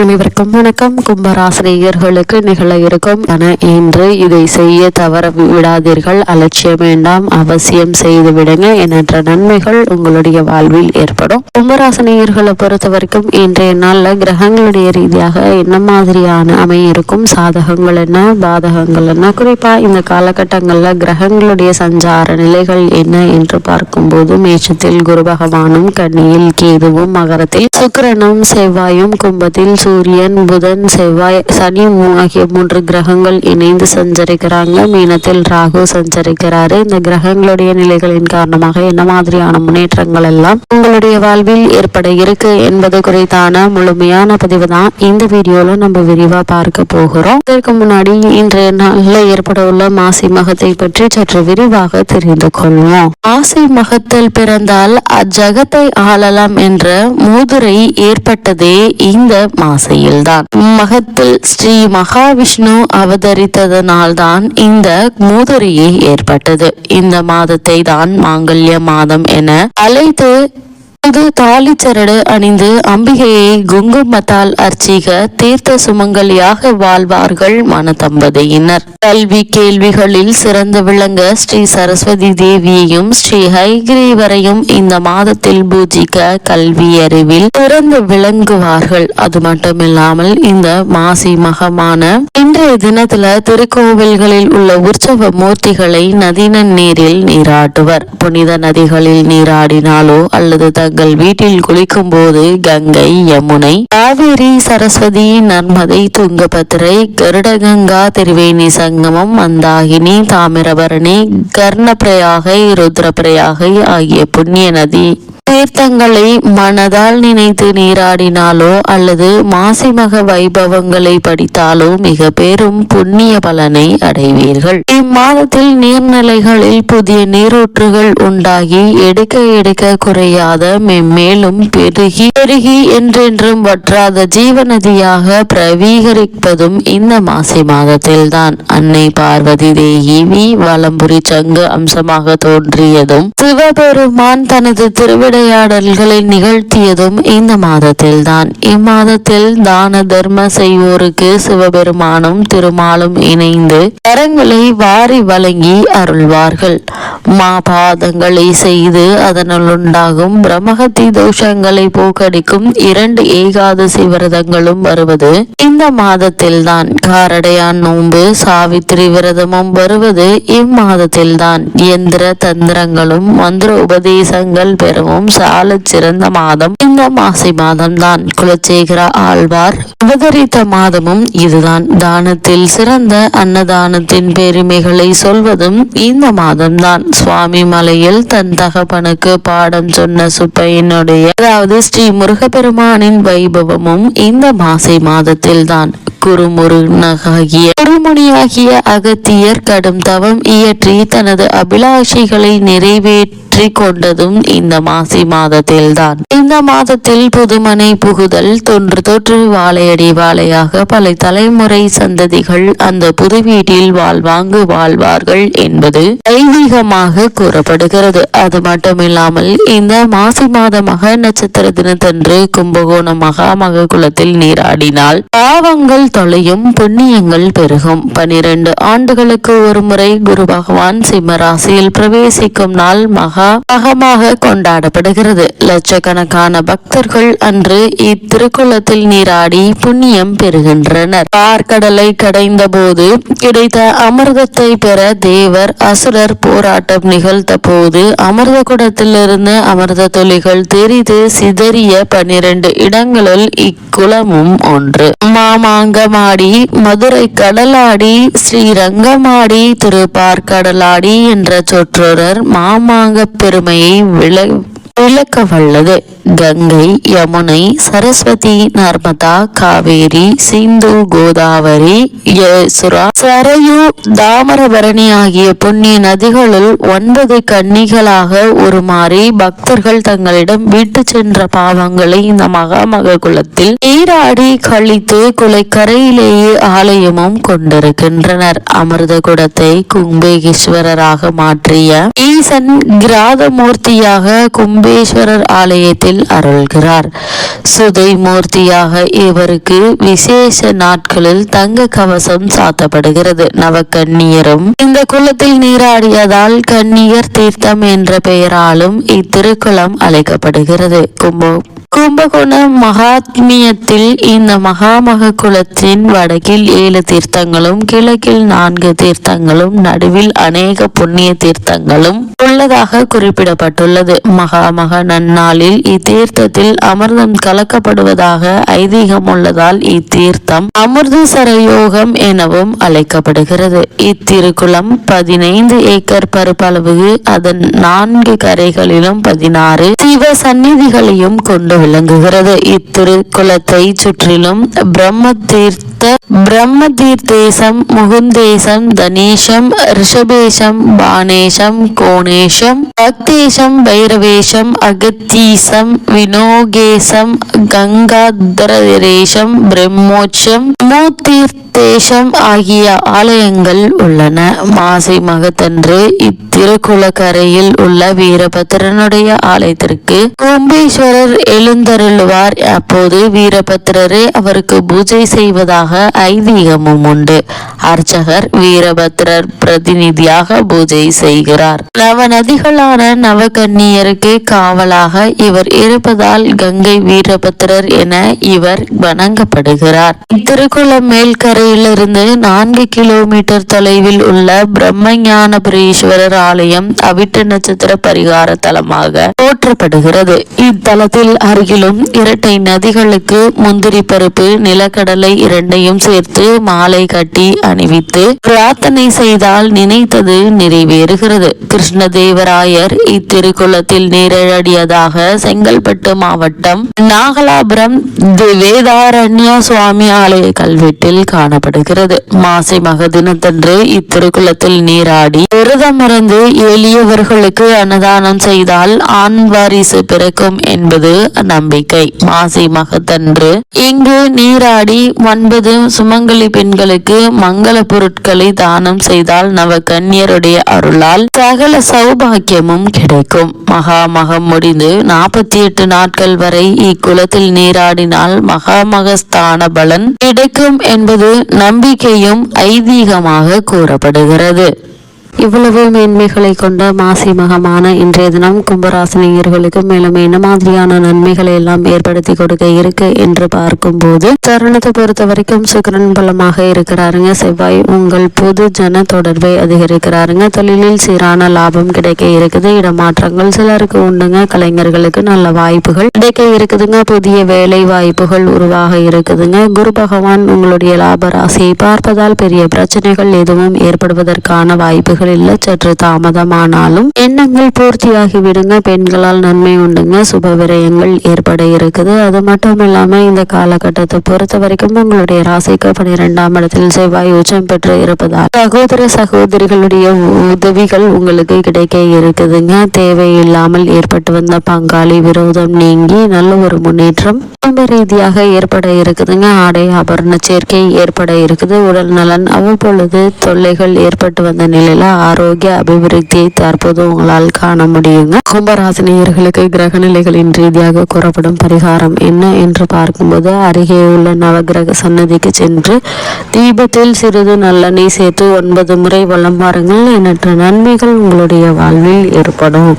அனைவருக்கும் வணக்கம். கும்பராசினியர்களுக்கு நிகழ இருக்கும் இன்று இதை செய்ய தவற விடாதீர்கள். அலட்சியம் வேண்டாம், அவசியம் செய்து விடுங்க. எண்ணற்ற நன்மைகள் உங்களுடைய வாழ்வில் ஏற்படும். கும்பராசினியர்களை பொறுத்த வரைக்கும் இன்றைய நாள்ல கிரகங்களுடைய ரீதியாக என்ன மாதிரியான அமையிருக்கும், சாதகங்கள் என்ன, பாதகங்கள் என்ன, குறிப்பா இந்த காலகட்டங்கள்ல கிரகங்களுடைய சஞ்சார நிலைகள் என்ன என்று பார்க்கும்போது மேஷத்தில் குரு பகவானும், கன்னியில் கேதுவும், மகரத்தில் சுக்கிரனும், செவ்வாயும், கும்பத்தில் சூரியன், புதன், செவ்வாய், சனி ஆகிய 3 கிரகங்கள் இணைந்து சஞ்சரிக்கிறாங்க. மீனத்தில் ராகு சஞ்சரிக்கிறாரு. இந்த கிரகங்களுடைய நிலைகளின் காரணமாக என்ன மாதிரியான முன்னேற்றங்கள் எல்லாம் உங்களுடைய வாழ்வில் ஏற்பட இருக்கு என்பது குறித்தான முழுமையான பதிவு தான் இந்த வீடியோல நம்ம விரிவா பார்க்க போகிறோம். இதற்கு முன்னாடி இன்றைய நாள்ல ஏற்பட உள்ள மாசி மகத்தை பற்றி சற்று விரிவாக தெரிந்து கொள்வோம். மாசி மகத்தில் பிறந்தால் அஜகத்தை ஆளலாம் என்ற மூதுரை ஏற்பட்டதே இந்த மாசையில்தான். மகத்தில் ஸ்ரீ மகாவிஷ்ணு அவதரித்ததனால்தான் இந்த மூதுரையே ஏற்பட்டது. இந்த மாதத்தை தான் மாங்கல்ய மாதம் என அழைத்து தாலிச்சரடு அணிந்து அம்பிகையை குங்குமத்தால் அர்ச்சிக தீர்த்த சுமங்கலியாக வாழ்வார்கள் மனதம்பதியினர். கல்வி கேள்விகளில் சிறந்து விளங்க ஸ்ரீ சரஸ்வதி தேவியையும் ஸ்ரீ ஹைகிரீவரையும் இந்த மாதத்தில் பூஜிக்க கல்வி அறிவில் சிறந்து விளங்குவார்கள். அது மட்டுமில்லாமல் இந்த மாசி மகமான இன்றைய தினத்துல திருக்கோவில்களில் உள்ள உற்சவ மூர்த்திகளை நதிநன் நீரில் நீராட்டுவர். புனித நதிகளில் நீராடினாலோ அல்லது தங்கள் வீட்டில் குளிக்கும் போது கங்கை, யமுனை, காவேரி, சரஸ்வதி, நர்மதை, துங்கபத்திரை, கருடகங்கா, திரிவேணி சங்கமம், மந்தாகினி, தாமிரபரணி, கர்ணப்பிரயாகை, ருத்ரப்பிரயாகை ஆகிய புண்ணிய நதி தீர்த்தங்களை மனதால் நினைத்து நீராடினாலோ அல்லது மாசிமக வைபவங்களை படித்தாலோ மிக பெரும் புண்ணிய பலனை அடைவீர்கள். இம்மாதத்தில் நீர்நிலைகளில் புதிய நீரூற்றுகள் உண்டாகி எடுக்க குறையாத மென்மேலும் பெருகி என்றென்றும் வற்றாத ஜீவநதியாக பிரவீகரிப்பதும் இந்த மாசி மாதத்தில்தான். அன்னை பார்வதி தேவி வலம்புரி சங்கு அம்சமாக தோன்றியதும் சிவபெருமான் தனது திருவிளையாடல்களை நிகழ்த்தியதும் இந்த மாதத்தில்தான். இம்மாதத்தில் தான தர்ம செய்வோருக்கு சிவபெருமானும் திருமாலும் இணைந்து வரங்களை வாரி வழங்கி அருள்வார்கள். மாபாதங்களை செய்து அதனால் உண்டாகும் பிரம்மஹத்தி தோஷங்களை போக்கடிக்கும் 2 ஏகாதசி விரதங்களும் வருவது இந்த மாதத்தில்தான். காரடையான் நோன்பு, சாவித்திரி விரதமும் வருவது இம்மாதத்தில்தான். எந்திர தந்திரங்களும் மந்திர உபதேசங்கள் பெறவும் சால சிறந்த மாதம் இந்த மாசி மாதம்தான். குலசேகர ஆழ்வார் அவதரித்த மாதமும் இதுதான். தானத்தில் சிறந்த அன்னதானத்தின் பெருமைகளை சொல்வதும் இந்த மாதம்தான். சுவாமி மலையில் தன் தகப்பனுக்கு பாடம் சொன்ன சுப்பையனுடைய அதாவது ஸ்ரீ முருகப்பெருமானின் வைபவமும் இந்த மாசி மாதத்தில் தான். குருமுனியாகிய அகத்தியர் கடும் தவம் இயற்றி தனது அபிலாஷைகளை நிறைவேற்றி கொண்டதும் இந்த மாசி மாதத்தில்தான். இந்த மாதத்தில் புதுமனை புகுதல், தொன்று வாழையடி வாழையாக பல தலைமுறை சந்ததிகள் அந்த புது வீட்டில் வாழ்வார்கள் என்பது ஐதீகமாக கூறப்படுகிறது. அது மட்டுமில்லாமல் இந்த மாசி மாத மக நட்சத்திர தினத்தன்று கும்பகோணம் மகாமக குளத்தில் நீராடினால் பாவங்கள் தொலையும், புண்ணியங்கள் பெருகும். 12 ஆண்டுகளுக்கு ஒரு முறை குரு பகவான் சிம்ம ராசியில் பிரவேசிக்கும் நாள் மகமாக கொண்டாடப்படுகிறது. லட்சக்கணக்கான பக்தர்கள் அன்று இத்திருக்குளத்தில் நீராடி புண்ணியம் பெறுகின்றனர். பார்க்கடலை கடைந்த போது கிடைத்த அமிர்தத்தை பெற தேவர் அசுரர் போராட்டம் நிகழ்த்த போது அமிர்த குடத்திலிருந்து அமிர்த துளிகள் தெரிந்து சிதறிய 12 இடங்களுள் இக்குளமும் ஒன்று. மாமாங்கமாடி, மதுரை கடலாடி, ஸ்ரீரங்கமாடி, திருப்பார்கடலாடி என்ற சொற்றொடர் மாமாங்க பெருமையை விளக்க வல்லது. கங்கை, யமுனை, சரஸ்வதி, நர்மதா, காவேரி, சிந்து, கோதாவரி, யசுரா, சரயு, தாமிரபரணி ஆகிய புண்ணிய நதிகளுள் 9 கன்னிகளாக உருமாறி பக்தர்கள் தங்களிடம் விட்டு சென்ற பாவங்களை இந்த மகாமக குலத்தில் நீராடி கழித்து குலைக்கரையிலேயே ஆலயமும் கொண்டிருக்கின்றனர். அமிர்த குடத்தை கும்பேஸ்வரராக மாற்றிய ஈசன் கிராதமூர்த்தியாக கும்பேஸ்வரர் ஆலயத்தில் அருள்கிறார். சுதை மூர்த்தியாக இவருக்கு விசேஷ நாட்களில் தங்க கவசம் சாத்தப்படுகிறது. நவக்கன்னியரும் இந்த குளத்தில் நீராடியதால் கன்னியர் தீர்த்தம் என்ற பெயராலும் இத்திருக்குளம் அழைக்கப்படுகிறது. கும்பகோண மகாத்மியத்தில் இந்த மகாமக குளத்தின் வடக்கில் 7 தீர்த்தங்களும் கிழக்கில் 4 தீர்த்தங்களும் நடுவில் அநேக புண்ணிய தீர்த்தங்களும் உள்ளதாக குறிப்பிடப்பட்டுள்ளது. மகாமக நன்னாளில் இத்தீர்த்தத்தில் அமிர்தம் கலக்கப்படுவதாக ஐதீகம் உள்ளதால் இத்தீர்த்தம் அமிர்தசர யோகம் எனவும் அழைக்கப்படுகிறது. இத்திருக்குளம் 15 ஏக்கர் பரப்பளவு, அதன் 4 கரைகளிலும் 16 சிவ சந்நிதிகளையும் கொண்டு விளங்குகிறது. இத்திருக்குளத்தை சுற்றிலும் பிரம்ம தீர்த்தேசம், முகுந்தேசம், தனேசம், ரிஷபேசம், பானேசம், கோணேசம், பக்தேசம், பைரவேசம், அகத்தீசம், வினோகேசம், கங்காதரேசம், பிரம்மோட்சம், மூத்தீர்த்தேசம் ஆகிய ஆலயங்கள் உள்ளன. மாசி மகத்தன்று இத்திருக்குளக்கரையில் உள்ள வீரபத்திரனுடைய ஆலயத்திற்கு கும்பேஸ்வரர் எழுந்தருளுவார். அப்போது வீரபத்திரரே அவருக்கு பூஜை செய்வதாக ஐதீகமும் உண்டு. அர்ச்சகர் வீரபத்திரர் பிரதிநிதியாக பூஜை செய்கிறார். நவநதிகளான நவகன்னியருக்கு காவலாக இவர் இருப்பதால் கங்கை வீரபத்திரர் என இவர் வணங்கப்படுகிறார். இத்திருக்குளம் மேல்கரையிலிருந்து 4 கிலோமீட்டர் தொலைவில் உள்ள பிரம்மஞானபுரீஸ்வரர் ஆலயம் அவிட்ட நட்சத்திர பரிகார தலமாக போற்றப்படுகிறது. இத்தலத்தில் அருகிலும் இரட்டை நதிகளுக்கு முந்திரி பருப்பு, நிலக்கடலை இரண்டையும் சேர்த்து மாலை கட்டி அணிவித்து பிரார்த்தனை செய்தால் நினைத்தது நிறைவேறுகிறது. கிருஷ்ணதேவராயர் இத்திருக்குளத்தில் நீராடியதாக செங்கல்பட்டு மாவட்டம் நாகலாபுரம் வேதாரண்ய சுவாமி ஆலய கல்வெட்டில் காணப்படுகிறது. மாசி மக தினத்தன்று இத்திருக்குளத்தில் நீராடி விரதமிருந்து எளியவர்களுக்கு அன்னதானம் செய்தால் ஆண் வாரிசு பிறக்கும் என்பது நம்பிக்கை. மாசி மகத்தன்று இங்கு நீராடி 9 சுமங்கலி பெண்களுக்கு மங்கள பொருட்களை தானம் செய்தால் நவகன்னியருடைய அருளால் சகல சௌபாக்கியமும் கிடைக்கும். மகாமகம் முடிந்து 48 நாட்கள் வரை இக்குளத்தில் நீராடினால் மகாமகஸ்தான பலன் கிடைக்கும் என்பது நம்பிக்கையும் ஐதீகமாக கூறப்படுகிறது. இவ்வளவு மேன்மைகளை கொண்ட மாசி மகமான இன்றைய தினம் கும்பராசினியர்களுக்கு மேலும் என்ன மாதிரியான நன்மைகளை எல்லாம் ஏற்படுத்தி கொடுக்க இருக்கு என்று பார்க்கும்போது, தருணத்தை பொறுத்த வரைக்கும் சுக்கிரன் பலமாக இருக்கிறாருங்க. செவ்வாய் உங்கள் பொது ஜன தொடர்பை அதிகரிக்கிறாருங்க. தொழிலில் சீரான லாபம் கிடைக்க இருக்குது. இடமாற்றங்கள் சிலருக்கு உண்டுங்க. கலைஞர்களுக்கு நல்ல வாய்ப்புகள் கிடைக்க இருக்குதுங்க. புதிய வேலை வாய்ப்புகள் உருவாக இருக்குதுங்க. குரு பகவான் உங்களுடைய லாப ராசியை பார்ப்பதால் பெரிய பிரச்சனைகள் எதுவும் ஏற்படுவதற்கான வாய்ப்புகள் இல்ல. சற்று தாமதமானாலும் எண்ணங்கள் பூர்த்தியாகி விடுங்க. பெண்களால் நன்மை உண்டுங்க. சுப விரயங்கள் ஏற்பட இருக்குது. அது மட்டும் இல்லாம இந்த காலகட்டத்தை பொறுத்த வரைக்கும் உங்களுடைய ராசிக்கு 12ஆம் இடத்தில் செவ்வாய் உச்சம் பெற்று இருப்பதால் சகோதர சகோதரிகளுடைய உதவிகள் உங்களுக்கு கிடைக்க இருக்குதுங்க. தேவையில்லாமல் ஏற்பட்டு வந்த பங்காளி விரோதம் நீங்கி நல்ல ஒரு முன்னேற்றம் குடும்ப ரீதியாக ஏற்பட இருக்குதுங்க. ஆடை ஆபரண சேர்க்கை ஏற்பட இருக்குது. உடல் நலன் அவ்வப்பொழுது தொல்லைகள் ஏற்பட்டு வந்த நிலையில ஆரோக்கிய அபிவிருத்தியை தற்போது உங்களால் காண முடியுங்க. கும்பராசினியர்களுக்கு கிரக நிலைகளின் ரீதியாக கூறப்படும் பரிகாரம் என்ன என்று பார்க்கும்போது, அருகே உள்ள நவகிரக சன்னதிக்கு சென்று தீபத்தில் சிறிது நல்லெண்ணெய் சேர்த்து 9 முறை வலம் வாருங்கள். எண்ணற்ற நன்மைகள் உங்களுடைய வாழ்வில் ஏற்படும்.